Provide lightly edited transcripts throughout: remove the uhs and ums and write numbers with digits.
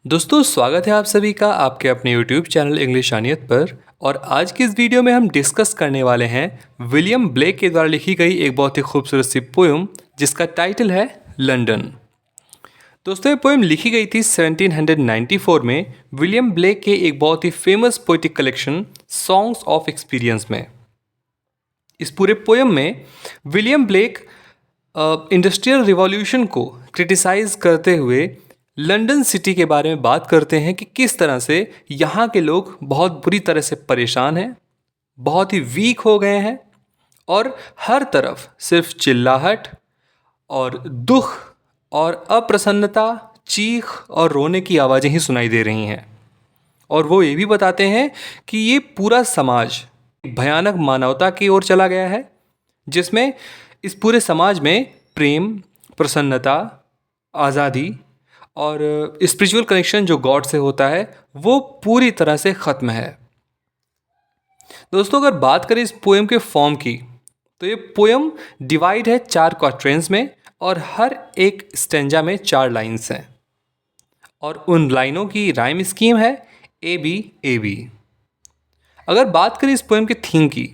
दोस्तों स्वागत है आप सभी का आपके अपने यूट्यूब चैनल इंग्लिश आनियत पर। और आज की इस वीडियो में हम डिस्कस करने वाले हैं विलियम ब्लेक के द्वारा लिखी गई एक बहुत ही खूबसूरत सी पोएम जिसका टाइटल है लंदन। दोस्तों ये पोएम लिखी गई थी 1794 में विलियम ब्लेक के एक बहुत ही famous poetic collection songs of experience में। इस पूरे पोएम में विलियम ब्लेक इंडस्ट्रियल रिवॉल्यूशन को क्रिटिसाइज करते हुए लंदन सिटी के बारे में बात करते हैं कि किस तरह से यहाँ के लोग बहुत बुरी तरह से परेशान हैं, बहुत ही वीक हो गए हैं और हर तरफ सिर्फ चिल्लाहट और दुख और अप्रसन्नता, चीख और रोने की आवाज़ें ही सुनाई दे रही हैं। और वो ये भी बताते हैं कि ये पूरा समाज भयानक मानवता की ओर चला गया है, जिसमें इस पूरे समाज में प्रेम, प्रसन्नता, आज़ादी और स्पिरिचुअल कनेक्शन जो गॉड से होता है वो पूरी तरह से ख़त्म है। दोस्तों अगर बात करें इस पोएम के फॉर्म की तो ये पोएम डिवाइड है 4 क्वाट्रेंस में और हर एक स्टेंजा में 4 लाइन्स हैं और उन लाइनों की राइम स्कीम है ए बी ए बी। अगर बात करें इस पोएम के थीम की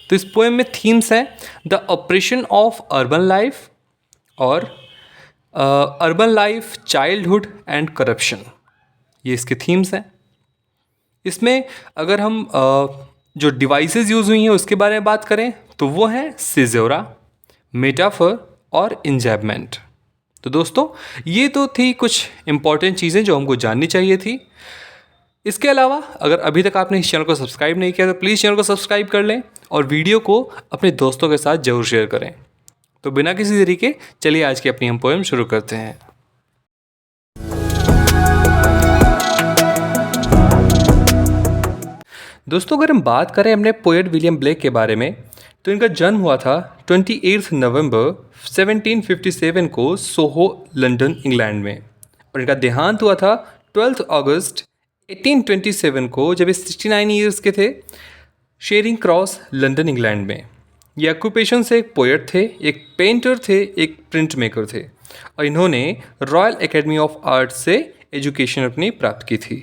तो इस पोएम में थीम्स हैं the operation of urban life और urban life, childhood and corruption, ये इसके थीम्स हैं। इसमें अगर हम जो डिवाइसेस यूज़ हुई हैं उसके बारे में बात करें तो वो हैं सिज़ोरा, मेटाफर और इंजैबमेंट। तो दोस्तों ये तो थी कुछ इम्पॉर्टेंट चीज़ें जो हमको जाननी चाहिए थी। इसके अलावा अगर अभी तक आपने इस चैनल को सब्सक्राइब नहीं किया तो प्लीज़ चैनल को सब्सक्राइब कर लें और वीडियो को अपने दोस्तों के साथ ज़रूर शेयर करें। तो बिना किसी देरी के चलिए आज की अपनी हम पोएम शुरू करते हैं। दोस्तों अगर हम बात करें अपने पोएट विलियम ब्लेक के बारे में तो इनका जन्म हुआ था 28 नवंबर 1757 को सोहो, लंदन, इंग्लैंड में। और इनका देहांत हुआ था 12 अगस्त 1827 को जब ये 69 ईयर्स के थे, शेरिंग क्रॉस, लंदन, इंग्लैंड में। ये ऑक्यूपेशन से एक पोएट थे, एक पेंटर थे, एक प्रिंट मेकर थे और इन्होंने रॉयल एकेडमी ऑफ आर्ट से एजुकेशन अपनी प्राप्त की थी।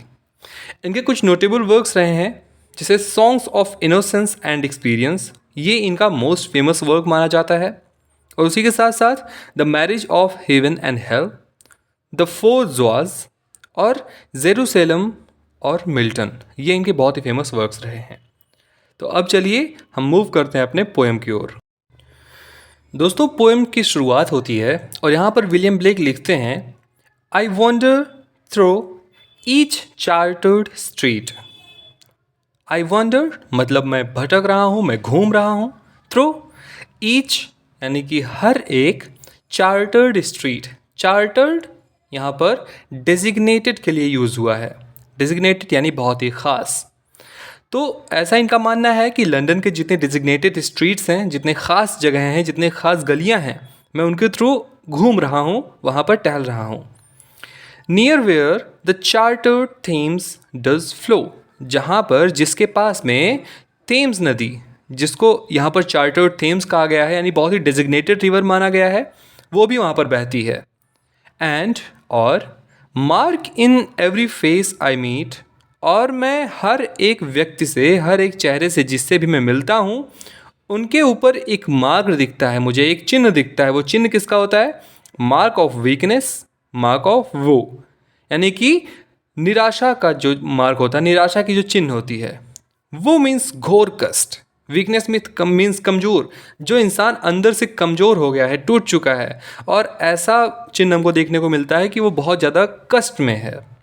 इनके कुछ नोटेबल वर्क्स रहे हैं जैसे songs of innocence and experience, ये इनका मोस्ट फेमस वर्क माना जाता है। और उसी के साथ साथ the marriage of heaven and hell, the four Zoas और जेरूसलम और मिल्टन, ये इनके बहुत ही फेमस वर्क्स रहे हैं। तो अब चलिए हम मूव करते हैं अपने पोएम की ओर। दोस्तों पोएम की शुरुआत होती है और यहाँ पर विलियम ब्लेक लिखते हैं I wander through each chartered street. I wander मतलब मैं भटक रहा हूँ, मैं घूम रहा हूँ। थ्रू ईच यानी कि हर एक, चार्टर्ड स्ट्रीट, चार्टर्ड यहाँ पर डेजिग्नेटेड के लिए यूज़ हुआ है। डेजिग्नेटेड यानी बहुत ही ख़ास। तो ऐसा इनका मानना है कि लंदन के जितने डिजिग्नेटेड स्ट्रीट्स हैं, जितने ख़ास जगह हैं, जितने ख़ास गलियां हैं, मैं उनके थ्रू घूम रहा हूँ, वहाँ पर टहल रहा हूँ। Near where the chartered Thames does flow, जहाँ पर जिसके पास में थेम्स नदी, जिसको यहाँ पर चार्टर्ड थेम्स कहा गया है यानी बहुत ही डिजिग्नेटेड रिवर माना गया है, वो भी वहाँ पर बहती है। एंड और mark in every face I meet, और मैं हर एक व्यक्ति से, हर एक चेहरे से जिससे भी मैं मिलता हूँ, उनके ऊपर एक मार्क दिखता है, मुझे एक चिन्ह दिखता है। वो चिन्ह किसका होता है? Mark of weakness, mark of वो, यानी कि निराशा का जो मार्क होता है, निराशा की जो चिन्ह होती है वो मीन्स घोर कष्ट। वीकनेस मीन्स कमज़ोर, जो इंसान अंदर से कमज़ोर हो गया है, टूट चुका है, और ऐसा चिन्ह हमको देखने को मिलता है कि वो बहुत ज़्यादा कष्ट में है।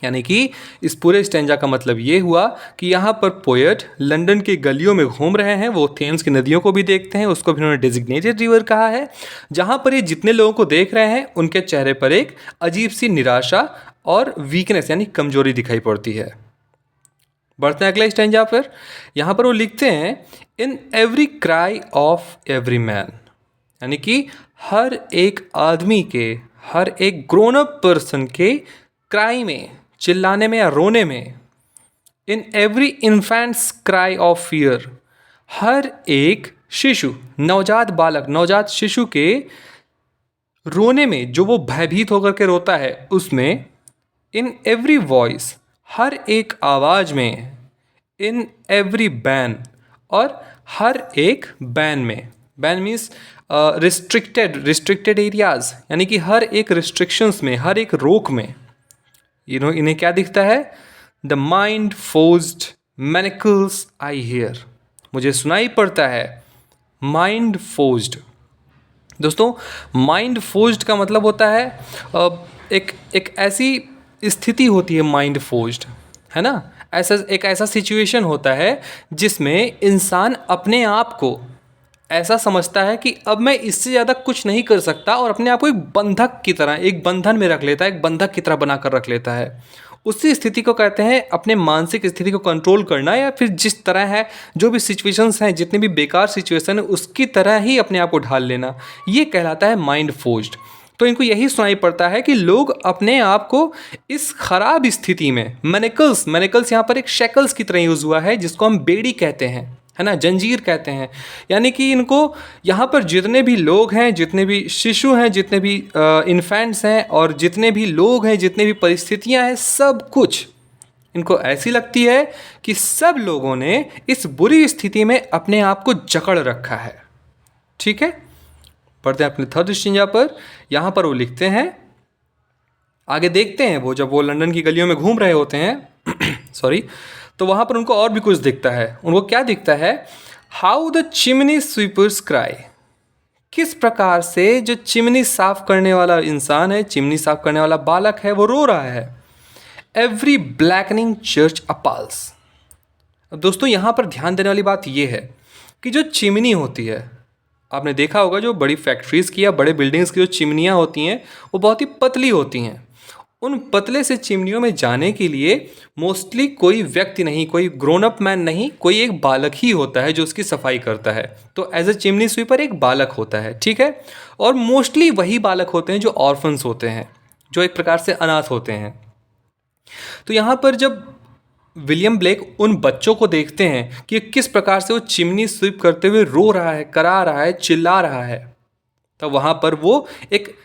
यानी कि इस पूरे स्टेंजा का मतलब ये हुआ कि यहाँ पर पोएट लंदन के गलियों में घूम रहे हैं, वो थेम्स की नदियों को भी देखते हैं, उसको भी उन्होंने डेजिग्नेटेड रिवर कहा है, जहाँ पर ये जितने लोगों को देख रहे हैं उनके चेहरे पर एक अजीब सी निराशा और वीकनेस यानी कमजोरी दिखाई पड़ती है। बढ़ते हैं अगला स्टेंजा पर। यहाँ पर वो लिखते हैं in every cry of every man, यानी कि हर एक आदमी के, हर एक ग्रोन अप पर्सन के क्राई में, चिल्लाने में या रोने में, in every infant's cry of fear, हर एक शिशु, नवजात बालक, नवजात शिशु के रोने में, जो वो भयभीत होकर के रोता है, उसमें इन एवरी वॉइस, हर एक आवाज़ में, इन एवरी बैन, और हर एक बैन में, बैन मीन्स रिस्ट्रिक्टेड एरियाज, यानी कि हर एक रिस्ट्रिक्शंस में, हर एक रोक में, इन्हें क्या दिखता है? The mind forged manacles I hear, मुझे सुनाई पड़ता है माइंड फोर्स्ड। दोस्तों, माइंड फोर्स्ड का मतलब होता है एक ऐसी स्थिति होती है माइंड फोर्स्ड, है ना? ऐसा सिचुएशन होता है जिसमें इंसान अपने आप को ऐसा समझता है कि अब मैं इससे ज़्यादा कुछ नहीं कर सकता, और अपने आप को एक बंधक की तरह, एक बंधन में रख लेता है, एक बंधक की तरह बना कर रख लेता है। उसी स्थिति को कहते हैं अपने मानसिक स्थिति को कंट्रोल करना, या फिर जिस तरह है, जो भी सिचुएशंस हैं, जितनी भी बेकार सिचुएशन है, उसकी तरह ही अपने आप को ढाल लेना, ये कहलाता है माइंड फोर्स्ड। तो इनको यही सुनाई पड़ता है कि लोग अपने आप को इस खराब स्थिति में, मैनिकल्स यहाँ पर एक शेकल्स की तरह यूज़ हुआ है, जिसको हम बेड़ी कहते हैं, है ना, जंजीर कहते हैं। यानी कि इनको यहाँ पर जितने भी लोग हैं, जितने भी शिशु हैं, जितने भी इन्फेंट्स हैं, और जितने भी लोग हैं, जितने भी परिस्थितियाँ हैं, सब कुछ इनको ऐसी लगती है कि सब लोगों ने इस बुरी स्थिति में अपने आप को जकड़ रखा है। ठीक है, पढ़ते हैं अपने थर्ड स्टेंजा पर। यहाँ पर वो लिखते हैं, आगे देखते हैं, वो जब वो लंदन की गलियों में घूम रहे होते हैं सॉरी, तो वहाँ पर उनको और भी कुछ दिखता है। उनको क्या दिखता है? How the chimney sweepers cry, किस प्रकार से जो चिमनी साफ करने वाला इंसान है, चिमनी साफ करने वाला बालक है, वो रो रहा है। Every blackening church appals. अब दोस्तों, यहाँ पर ध्यान देने वाली बात यह है कि जो चिमनी होती है, आपने देखा होगा जो बड़ी फैक्ट्रीज़ की या बड़े बिल्डिंग्स की जो चिमनियाँ होती हैं, वो बहुत ही पतली होती हैं। उन पतले से चिमनियों में जाने के लिए मोस्टली कोई व्यक्ति नहीं, कोई ग्रोन अप मैन नहीं, कोई एक बालक ही होता है जो उसकी सफाई करता है। तो एज अ चिमनी स्वीपर एक बालक होता है, ठीक है। और मोस्टली वही बालक होते हैं जो ऑर्फन्स होते हैं, जो एक प्रकार से अनाथ होते हैं। तो यहाँ पर जब विलियम ब्लेक उन बच्चों को देखते हैं कि किस प्रकार से वो चिमनी स्वीप करते हुए रो रहा है, करा रहा है, चिल्ला रहा है, तो वहाँ पर वो एक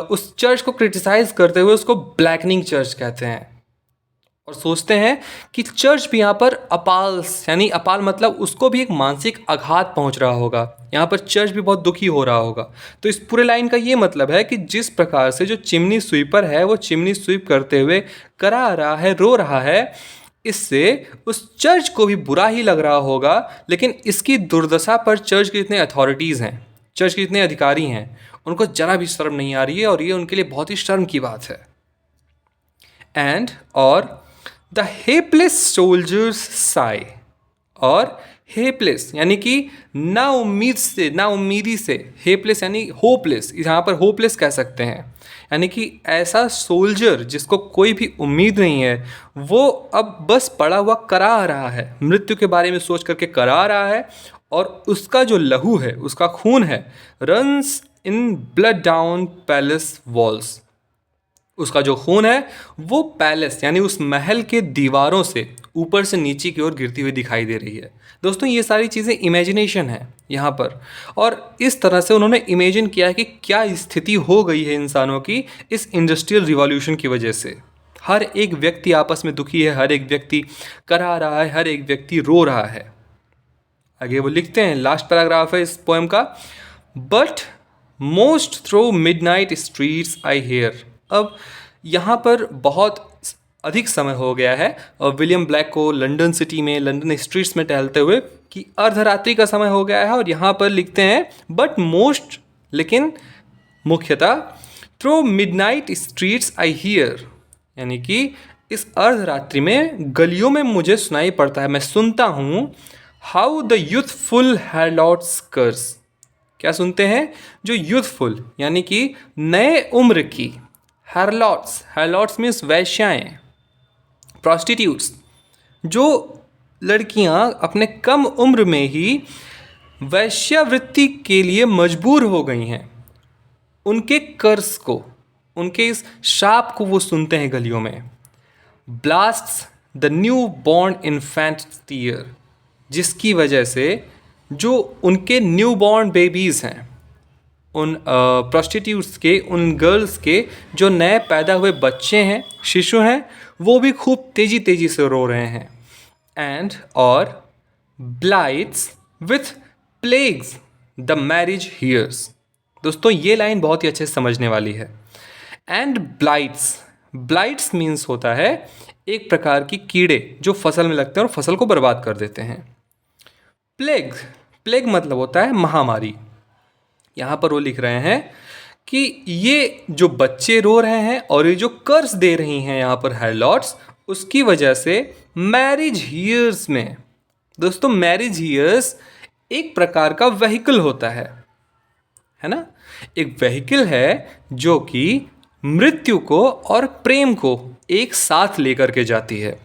उस चर्च को क्रिटिसाइज करते हुए उसको ब्लैकनिंग चर्च कहते हैं, और सोचते हैं कि चर्च भी यहाँ पर अपाल्स, यानी अपाल मतलब उसको भी एक मानसिक आघात पहुँच रहा होगा, यहाँ पर चर्च भी बहुत दुखी हो रहा होगा। तो इस पूरे लाइन का ये मतलब है कि जिस प्रकार से जो चिमनी स्वीपर है वो चिमनी स्वीप करते हुए करा रहा है, रो रहा है, इससे उस चर्च को भी बुरा ही लग रहा होगा। लेकिन इसकी दुर्दशा पर चर्च के जितने अथॉरिटीज़ हैं, चर्च के जितने अधिकारी हैं, उनको जरा भी शर्म नहीं आ रही है, और ये उनके लिए बहुत ही शर्म की बात है। एंड और द हेपलेस सोल्जर्स साई, और हेपलेस यानी कि ना उम्मीद से, ना उम्मीदी से, हेपलेस यानी होपलेस, यहाँ पर होपलेस कह सकते हैं, यानी कि ऐसा सोल्जर जिसको कोई भी उम्मीद नहीं है, वो अब बस पड़ा हुआ करा रहा है, मृत्यु के बारे में सोच करके करा रहा है, और उसका जो लहू है, उसका खून है, runs in blood down palace walls, उसका जो खून है वो पैलेस यानी उस महल के दीवारों से ऊपर से नीचे की ओर गिरती हुई दिखाई दे रही है। दोस्तों, ये सारी चीज़ें इमेजिनेशन है यहाँ पर, और इस तरह से उन्होंने इमेजिन किया है कि क्या स्थिति हो गई है इंसानों की इस इंडस्ट्रियल रिवॉल्यूशन की वजह से। हर एक व्यक्ति आपस में दुखी है, हर एक व्यक्ति करा रहा है, हर एक व्यक्ति रो रहा है। आगे वो लिखते हैं, लास्ट पैराग्राफ है इस पोएम का, but most through midnight streets I hear. अब यहाँ पर बहुत अधिक समय हो गया है और विलियम ब्लैक को लंदन सिटी में, लंदन स्ट्रीट्स में टहलते हुए, कि अर्धरात्रि का समय हो गया है, और यहाँ पर लिखते हैं बट मोस्ट, लेकिन मुख्यतः through midnight streets I hear, यानी कि इस अर्धरात्रि में गलियों में मुझे सुनाई पड़ता है, मैं सुनता हूँ, हाउ द यूथफुल हैरलॉट्स कर्स। क्या सुनते हैं? जो यूथफुल यानी कि नए उम्र की, हैरलॉट्स मीन्स वैश्याएँ, प्रॉस्टिट्यूट्स, जो लड़कियां अपने कम उम्र में ही वैश्यावृत्ति के लिए मजबूर हो गई हैं, उनके कर्स को, उनके इस शाप को वो सुनते हैं गलियों में। Blasts the new born infant year, जिसकी वजह से जो उनके न्यू बॉर्न बेबीज़ हैं, उन प्रोस्टिट्यूट्स के, उन गर्ल्स के जो नए पैदा हुए बच्चे हैं, शिशु हैं, वो भी खूब तेज़ी से रो रहे हैं। एंड और blights with plagues the marriage hearse. दोस्तों ये लाइन बहुत ही अच्छे से समझने वाली है। एंड ब्लाइट्स मीन्स होता है एक प्रकार की कीड़े जो फसल में लगते हैं और फसल को बर्बाद कर देते हैं। प्लेग मतलब होता है महामारी। यहाँ पर वो लिख रहे हैं कि ये जो बच्चे रो रहे हैं और ये जो कर्ज दे रही हैं यहाँ पर हेरलॉट्स, उसकी वजह से मैरिज ईयर्स में, दोस्तों मैरिज ईयर्स एक प्रकार का व्हीकल होता है ना। एक व्हीकल है जो कि मृत्यु को और प्रेम को एक साथ लेकर के जाती है।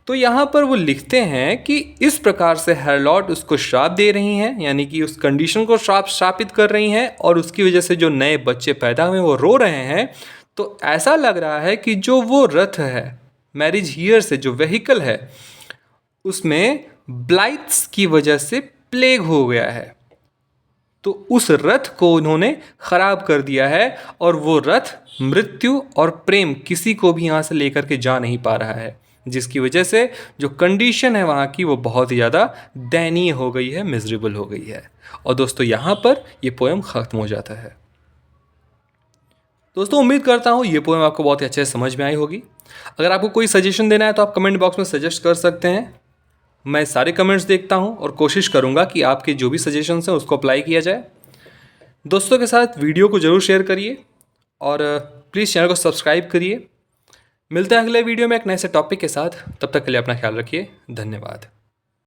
तो यहाँ पर वो लिखते हैं कि इस प्रकार से हेरलॉट उसको श्राप दे रही हैं, यानी कि उस कंडीशन को श्रापित कर रही हैं, और उसकी वजह से जो नए बच्चे पैदा हुए वो रो रहे हैं। तो ऐसा लग रहा है कि जो वो रथ है, मैरिज ईयर से जो व्हीकल है, उसमें ब्लाइट्स की वजह से प्लेग हो गया है। तो उस रथ को उन्होंने खराब कर दिया है और वो रथ मृत्यु और प्रेम किसी को भी यहाँ से लेकर के जा नहीं पा रहा है, जिसकी वजह से जो कंडीशन है वहाँ की वो बहुत ही ज़्यादा दयनीय हो गई है, मिजरेबल हो गई है। और दोस्तों यहाँ पर ये पोएम ख़त्म हो जाता है। दोस्तों उम्मीद करता हूँ ये पोएम आपको बहुत ही अच्छे से समझ में आई होगी। अगर आपको कोई सजेशन देना है तो आप कमेंट बॉक्स में सजेस्ट कर सकते हैं। मैं सारे कमेंट्स देखता हूँ और कोशिश करूँगा कि आपके जो भी सजेशंस हैं उसको अप्लाई किया जाए। दोस्तों के साथ वीडियो को ज़रूर शेयर करिए और प्लीज़ चैनल को सब्सक्राइब करिए। मिलते हैं अगले वीडियो में एक नए से टॉपिक के साथ। तब तक के लिए अपना ख्याल रखिए। धन्यवाद।